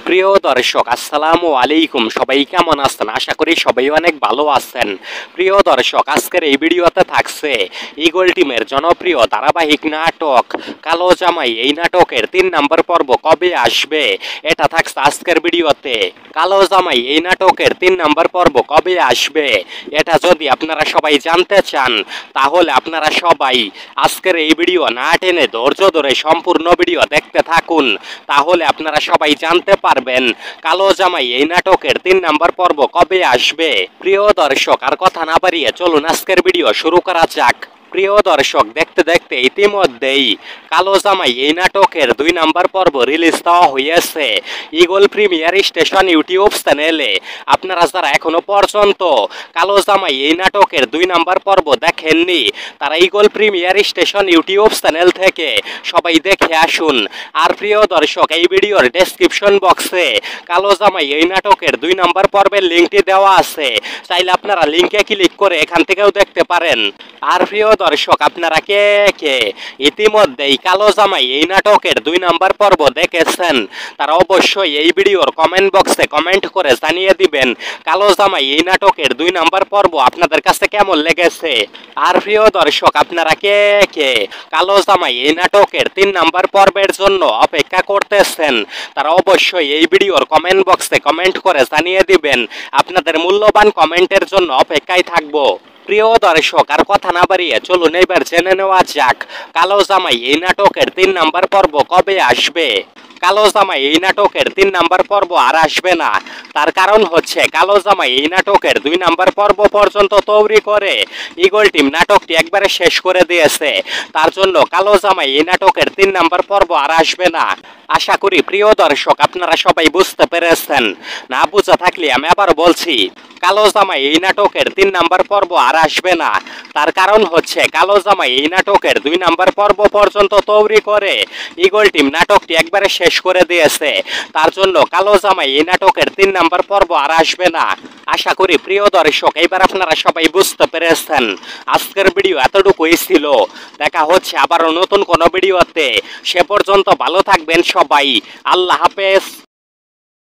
প্রিয় দর্শক আসসালামু আলাইকুম, সবাই কেমন আছেন? আশা করি সবাই অনেক ভালো আছেন। প্রিয় দর্শক, আজকের এই ভিডিওতে থাকছে ঈগল টিমের জনপ্রিয় ধারাবাহিক নাটক কালো জামাই। এই নাটকের 3 নম্বর পর্ব কবে আসবে এটা থাকছে আজকের ভিডিওতে। কালো জামাই এই নাটকের 3 নম্বর পর্ব কবে আসবে এটা যদি আপনারা সবাই জানতে চান, তাহলে আপনারা সবাই আজকের এই ভিডিও না টেনে ধৈর্য ধরে সম্পূর্ণ ভিডিও দেখতে থাকুন। তাহলে আপনারা সবাই জানতে পারবেন কালো জামাই এই নাটকের 3 নম্বর পর্ব কবে আসবে। প্রিয় দর্শক, আর কথা না বাড়িয়ে চলুন আজকের ভিডিও শুরু করা যাক। প্রিয় দর্শক, দেখতে দেখতে ইতিমধ্যেই কালো জামাই এই নাটকের 2 নম্বর পর্ব রিলিজ দেওয়া হয়েছে ঈগল প্রিমিয়ার স্টেশন ইউটিউব চ্যানেলে। আপনারা যারা এখনো পর্যন্ত কালো জামাই এই নাটকের 2 নম্বর পর্ব দেখেননি, তারা eagle premier station YouTube channel থেকে সবাই দেখে আসুন। আর প্রিয় দর্শক, এই ভিডিওর ডেসক্রিপশন বক্সে কালো জামাই এই নাটকের 2 নম্বর পর্বের লিঙ্কটি দেওয়া আছে, চাইলে আপনারা লিঙ্কে ক্লিক করে এখান থেকেও দেখতে পারেন। আর প্রিয় দর্শক, আপনারা কে কে ইতিমধ্যেই কালো জামাই এই নাটকের 2 নম্বর পর্ব দেখেছেন, তারা অবশ্যই এই ভিডিওর কমেন্ট বক্সে কমেন্ট করে জানিয়ে দিবেন কালো জামাই এই নাটকের 2 নম্বর পর্ব আপনাদের কাছে কেমন লেগেছে। আর প্রিয় দর্শক, আপনারা কে কে কালো জামাই এই নাটকের 3 নম্বর পর্বের জন্য অপেক্ষা করতেছেন, তারা অবশ্যই এই ভিডিওর কমেন্ট বক্সে কমেন্ট করে জানিয়ে দিবেন। আপনাদের মূল্যবান কমেন্টের জন্য অপেক্ষায় থাকবো। প্রিয় দর্শক, আর কথা না বাড়িয়ে চলুন এবার জেনে নেওয়া যাক কালো জামাই এই নাটকের 3 নম্বর পর্ব কবে আসবে। কালো জামাই এই নাটকের 3 নম্বর পর্ব আর আসবে না। তার কারণ হচ্ছে কালো জামাই এই নাটকের 2 নম্বর পর্ব পর্যন্ত তৈরি করে ঈগল টিম নাটকটি একবারে শেষ করে দিয়েছে। তার জন্য কালো জামাই এই নাটকের 3 নম্বর পর্ব আর আসবে না। আশা করি প্রিয় দর্শক আপনারা সবাই বুঝতে পেরেছেন। না বুঝা থাকলে আমি আবার বলছি, কালো জামাই এই নাটকের 3 নম্বর পর্ব আর আসবে না। তার কারণ হচ্ছে কালো জামাই এই নাটকের 2 নম্বর পর্ব পর্যন্ত তৈরি করে ঈগল টিম নাটকটি একবারে শেষ করে দিয়েছে। তার জন্য কালো জামাই এই নাটকের 3 নম্বর পর্ব আর আসবে না। আশা করি প্রিয় দর্শক এবার আপনারা সবাই বুঝতে পেরেছেন। আজকের ভিডিও এতটুকুই ছিল। দেখা হচ্ছে আবারও নতুন কোনো ভিডিওতে। সে পর্যন্ত ভালো থাকবেন সবাই। আল্লাহ হাফেজ।